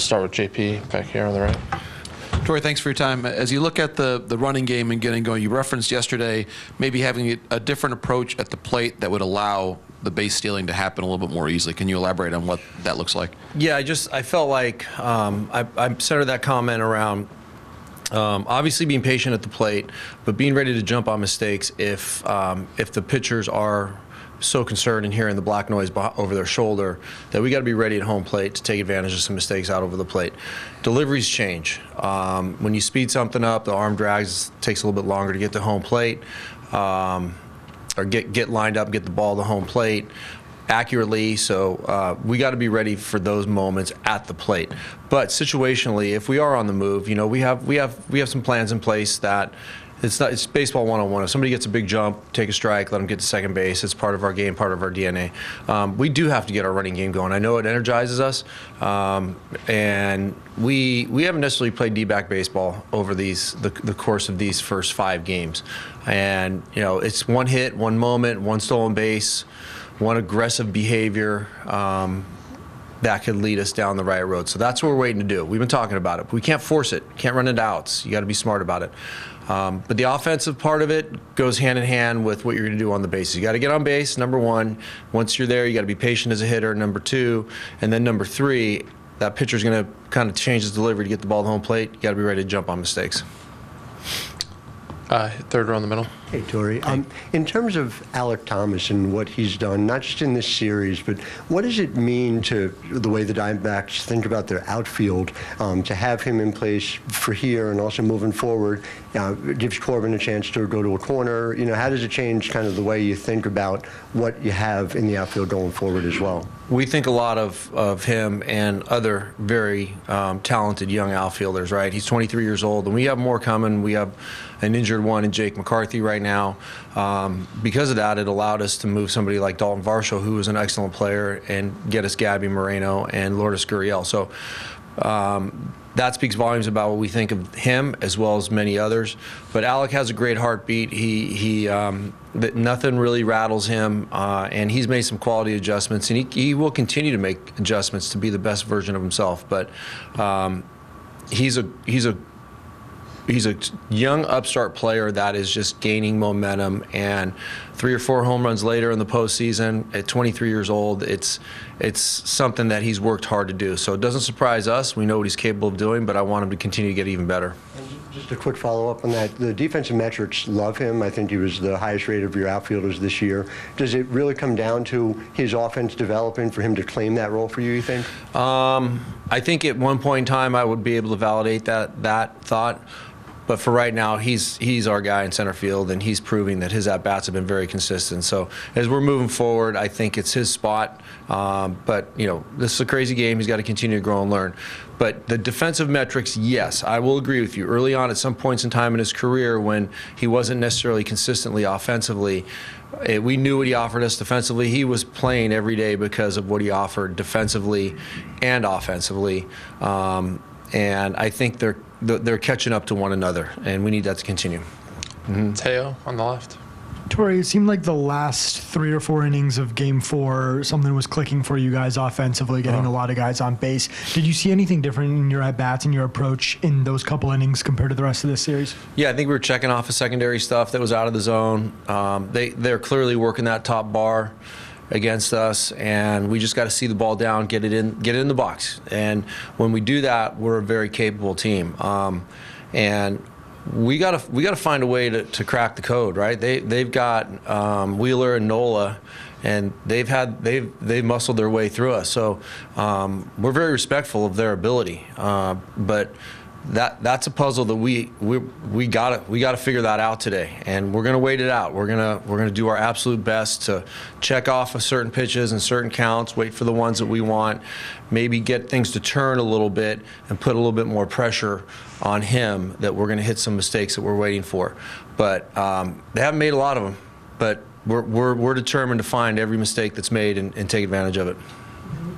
We'll start with JP back here on the right. Torey, thanks for your time. As you look at the running game and getting going, you referenced yesterday maybe having a different approach at the plate that would allow the base stealing to happen a little bit more easily. Can you elaborate on what that looks like? Yeah, I felt like I centered that comment around obviously being patient at the plate, but being ready to jump on mistakes if the pitchers are so concerned in hearing the black noise over their shoulder that we got to be ready at home plate to take advantage of some mistakes out over the plate. Deliveries change. When you speed something up, the arm drags, takes a little bit longer to get to home plate, or get lined up, get the ball to home plate accurately. So we got to be ready for those moments at the plate. But situationally, if we are on the move, we have some plans in place that. It's baseball 101. If somebody gets a big jump, take a strike, let them get to second base. It's part of our game, part of our DNA. We do have to get our running game going. I know it energizes us, and we haven't necessarily played D-back baseball over the course of these first 5 games. And it's one hit, one moment, one stolen base, one aggressive behavior that could lead us down the right road. So that's what we're waiting to do. We've been talking about it. We can't force it. Can't run into outs. You got to be smart about it. But the offensive part of it goes hand in hand with what you're going to do on the bases. You got to get on base, number 1. Once you're there, you got to be patient as a hitter, number 2. And then number 3, that pitcher's going to kind of change his delivery to get the ball to home plate. You got to be ready to jump on mistakes. Third row in the middle. Hey, Torey. In terms of Alec Thomas and what he's done, not just in this series, but what does it mean to the way the Diamondbacks think about their outfield to have him in place for here and also moving forward? Gives Schwarber a chance to go to a corner. How does it change kind of the way you think about what you have in the outfield going forward as well? We think a lot of him and other very talented young outfielders, right? He's 23 years old, and we have more coming. We have an injured one in Jake McCarthy right now. Because of that, it allowed us to move somebody like Dalton Varsho, who is an excellent player, and get us Gabby Moreno and Lourdes Gurriel. So that speaks volumes about what we think of him as well as many others. But Alec has a great heartbeat. Nothing really rattles him, and he's made some quality adjustments, and he will continue to make adjustments to be the best version of himself. But he's a young upstart player that is just gaining momentum, and 3 or 4 home runs later in the postseason at 23 years old, it's something that he's worked hard to do. So it doesn't surprise us. We know what he's capable of doing, but I want him to continue to get even better. Just a quick follow-up on that. The defensive metrics love him. I think he was the highest rated of your outfielders this year. Does it really come down to his offense developing for him to claim that role for you think? I think at one point in time I would be able to validate that thought. But for right now, he's our guy in center field, and he's proving that his at-bats have been very consistent. So as we're moving forward, I think it's his spot. But, this is a crazy game. He's got to continue to grow and learn. But the defensive metrics, yes, I will agree with you. Early on, at some points in time in his career when he wasn't necessarily consistently offensively, we knew what he offered us defensively. He was playing every day because of what he offered defensively and offensively. And I think they're catching up to one another, and we need that to continue. Teo on the left. Torey, it seemed like the last 3 or 4 innings of Game 4, something was clicking for you guys offensively, getting a lot of guys on base. Did you see anything different in your at-bats and your approach in those couple innings compared to the rest of this series? Yeah, I think we were checking off the secondary stuff that was out of the zone. They're clearly working that top bar against us, and we just got to see the ball down, get it in the box. And when we do that, we're a very capable team. And we got to find a way to crack the code, right? They've got Wheeler and Nola, and they've muscled their way through us. So we're very respectful of their ability, but that's a puzzle that we gotta figure that out today, and we're gonna wait it out. We're gonna do our absolute best to check off of certain pitches and certain counts, wait for the ones that we want, maybe get things to turn a little bit and put a little bit more pressure on him that we're gonna hit some mistakes that we're waiting for. But they haven't made a lot of them, but we're determined to find every mistake that's made and take advantage of it.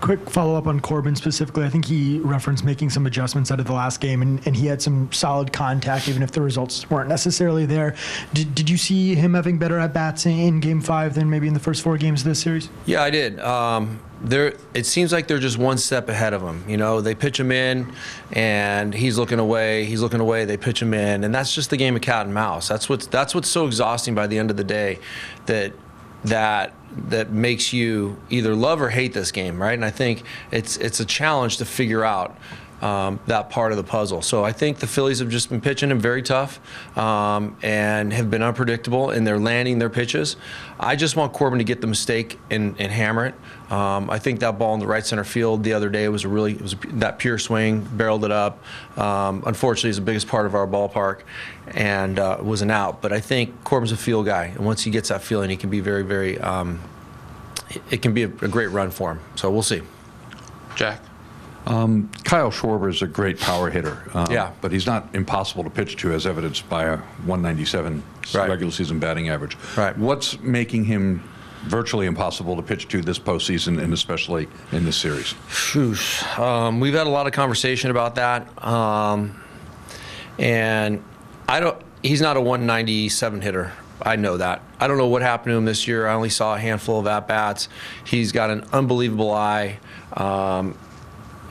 Quick follow-up on Corbin specifically. I think he referenced making some adjustments out of the last game, and he had some solid contact, even if the results weren't necessarily there. Did you see him having better at-bats in Game 5 than maybe in the first 4 games of this series? Yeah, I did. it seems like they're just one step ahead of him. You know, they pitch him in, and he's looking away. He's looking away. They pitch him in, and that's just the game of cat and mouse. That's what's so exhausting by the end of the day, that makes you either love or hate this game, right? And I think it's a challenge to figure out that part of the puzzle. So I think the Phillies have just been pitching him very tough and have been unpredictable, and they're landing their pitches. I just want Corbin to get the mistake and hammer it. I think that ball in the right center field the other day was that pure swing, barreled it up. Unfortunately, it's the biggest part of our ballpark, and it was an out. But I think Corbin's a feel guy, and once he gets that feeling, he can be very, very. It can be a great run for him. So we'll see. Jack. Kyle Schwarber is a great power hitter, Yeah. but he's not impossible to pitch to, as evidenced by a 197 Right. regular season batting average. Right. What's making him virtually impossible to pitch to this postseason, and especially in this series? We've had a lot of conversation about that, and he's not a 197 hitter. I know that. I don't know what happened to him this year. I only saw a handful of at-bats. He's got an unbelievable eye.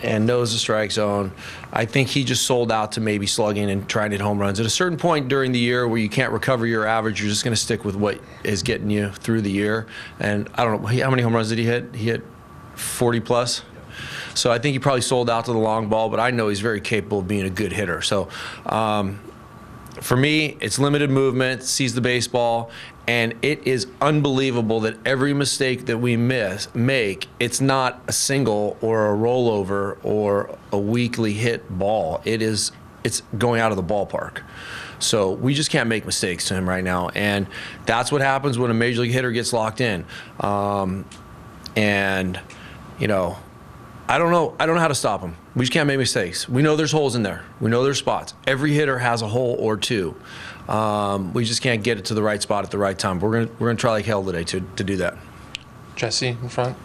And knows the strike zone. I think he just sold out to maybe slugging and trying to hit home runs. At a certain point during the year where you can't recover your average, you're just going to stick with what is getting you through the year. And I don't know, how many home runs did he hit? He hit 40 plus. So I think he probably sold out to the long ball, but I know he's very capable of being a good hitter. So for me, it's limited movement, sees the baseball, and it is unbelievable that every mistake that we make, it's not a single or a rollover or a weakly hit ball. It's going out of the ballpark. So we just can't make mistakes to him right now, and that's what happens when a major league hitter gets locked in. And you know, I don't know how to stop him. We just can't make mistakes. We know there's holes in there. We know there's spots. Every hitter has a hole or two. We just can't get it to the right spot at the right time. We're gonna try like hell today to do that. Jesse in front.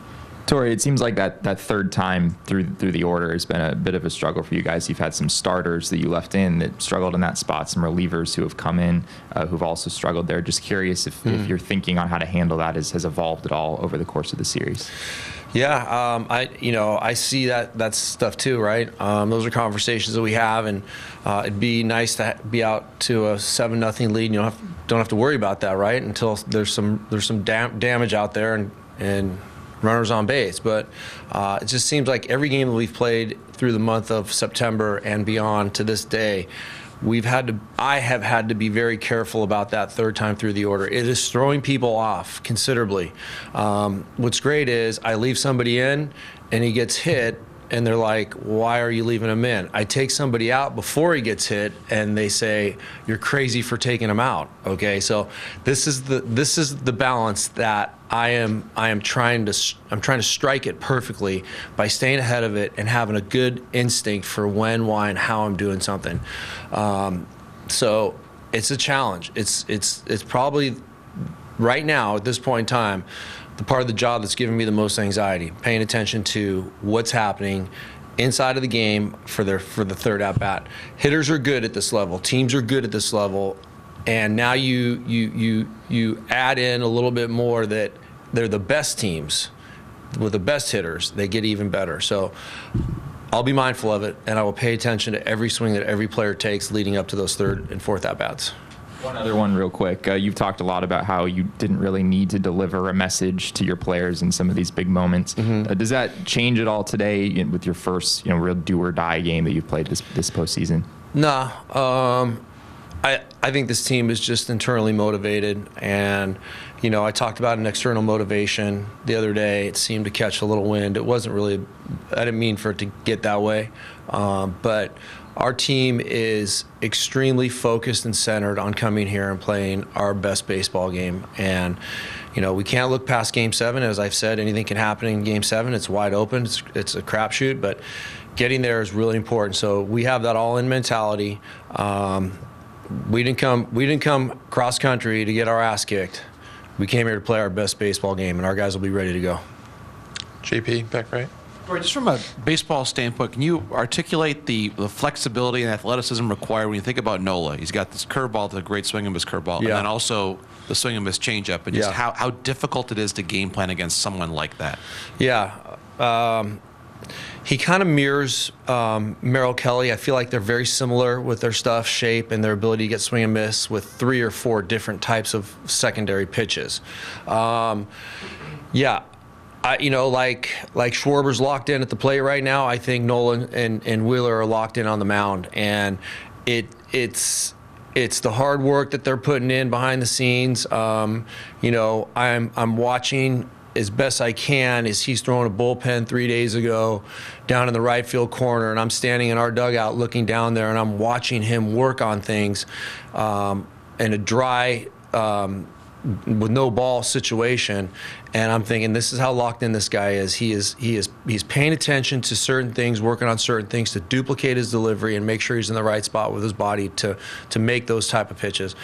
Torey, it seems like that third time through the order has been a bit of a struggle for you guys. You've had some starters that you left in that struggled in that spot, some relievers who have come in who've also struggled there. Just curious if your thinking on how to handle that has evolved at all over the course of the series. Yeah, I see that stuff too, right? Those are conversations that we have, and it'd be nice to be out to a 7-0 lead. You don't have to worry about that, right? Until there's some damage out there and runners on base. But it just seems like every game that we've played through the month of September and beyond to this day, I have had to be very careful about that third time through the order. It is throwing people off considerably. What's great is I leave somebody in and he gets hit, and they're like, why are you leaving him in? I take somebody out before he gets hit, and they say, you're crazy for taking him out. Okay, so this is the balance that I'm trying to strike it perfectly by staying ahead of it and having a good instinct for when, why, and how I'm doing something. So it's a challenge. It's probably right now at this point in time the part of the job that's giving me the most anxiety, paying attention to what's happening inside of the game for the third at bat. Hitters are good at this level. Teams are good at this level, and now you add in a little bit more that they're the best teams with the best hitters. They get even better. So I'll be mindful of it, and I will pay attention to every swing that every player takes leading up to those third and fourth at bats. One other one real quick. You've talked a lot about how you didn't really need to deliver a message to your players in some of these big moments. Does that change at all today with your first real do-or-die game that you've played this postseason? No. I think this team is just internally motivated, and I talked about an external motivation the other day. It seemed to catch a little wind. It wasn't really, I didn't mean for it to get that way, but our team is extremely focused and centered on coming here and playing our best baseball game. And, we can't look past Game 7. As I've said, anything can happen in Game 7. It's wide open. It's a crapshoot, but getting there is really important. So we have that all-in mentality. We didn't come cross country to get our ass kicked. We came here to play our best baseball game, and our guys will be ready to go. JP, back right. Torey, just from a baseball standpoint, can you articulate the flexibility and athleticism required when you think about Nola? He's got this curveball, the great swing and miss curveball, and then also the swing and miss changeup, and just how difficult it is to game plan against someone like that. Yeah. He kind of mirrors Merrill Kelly. I feel like they're very similar with their stuff, shape, and their ability to get swing and miss with 3 or 4 different types of secondary pitches. Like Schwarber's locked in at the plate right now. I think Nolan and Wheeler are locked in on the mound, and it's the hard work that they're putting in behind the scenes. I'm watching as best I can as he's throwing a bullpen 3 days ago down in the right field corner, and I'm standing in our dugout looking down there, and I'm watching him work on things in a dry with no ball situation, and I'm thinking, this is how locked in this guy is. He's paying attention to certain things, working on certain things to duplicate his delivery and make sure he's in the right spot with his body to make those type of pitches.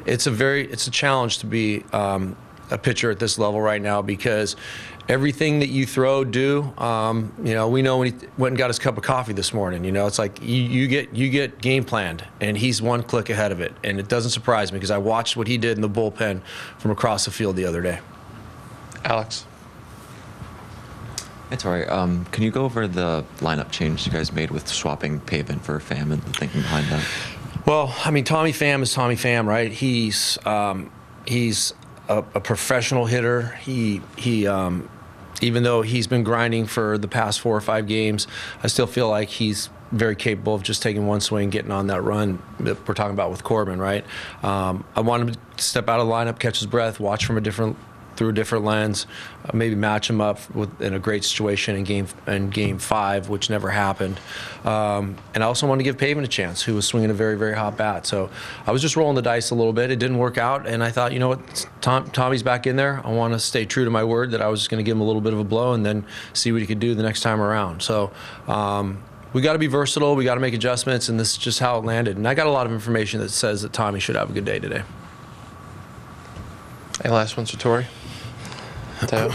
It's a challenge to be a pitcher at this level right now, because everything that you we know when he went and got his cup of coffee this morning, it's like you get game planned, and he's one click ahead of it. And it doesn't surprise me, because I watched what he did in the bullpen from across the field the other day. Alex. Hey, Torey, can you go over the lineup change you guys made with swapping Pavin for Pham and the thinking behind that? Well, I mean, Tommy Pham is Tommy Pham, right? He's a professional hitter. He even though he's been grinding for the past 4 or 5 games, I still feel like he's very capable of just taking one swing, getting on that run that we're talking about with Corbin, right? I want him to step out of the lineup, catch his breath, watch through a different lens, maybe match him up in a great situation in game 5, which never happened. And I also want to give Pavin a chance, who was swinging a very, very hot bat. So I was just rolling the dice a little bit. It didn't work out, and I thought, you know what, Tommy's back in there. I want to stay true to my word that I was just going to give him a little bit of a blow and then see what he could do the next time around. So we got to be versatile. We got to make adjustments, and this is just how it landed. And I got a lot of information that says that Tommy should have a good day today. Any last ones for Torey? Teo?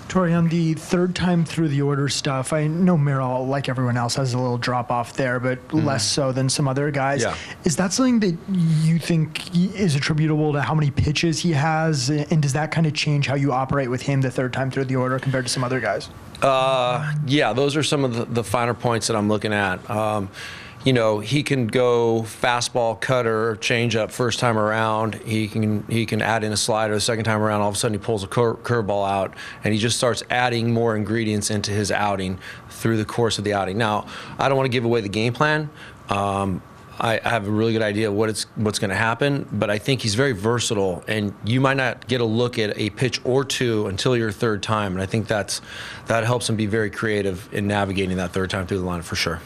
Torey, on the third time through the order stuff, I know Merrill, like everyone else, has a little drop off there, but less so than some other guys. Yeah. Is that something that you think is attributable to how many pitches he has? And does that kind of change how you operate with him the third time through the order compared to some other guys? Yeah, those are some of the finer points that I'm looking at. He can go fastball, cutter, changeup first time around. He can add in a slider the second time around. All of a sudden he pulls a curveball out, and he just starts adding more ingredients into his outing through the course of the outing. Now, I don't want to give away the game plan. I have a really good idea of what's going to happen, but I think he's very versatile, and you might not get a look at a pitch or two until your third time, and I think that helps him be very creative in navigating that third time through the lineup for sure.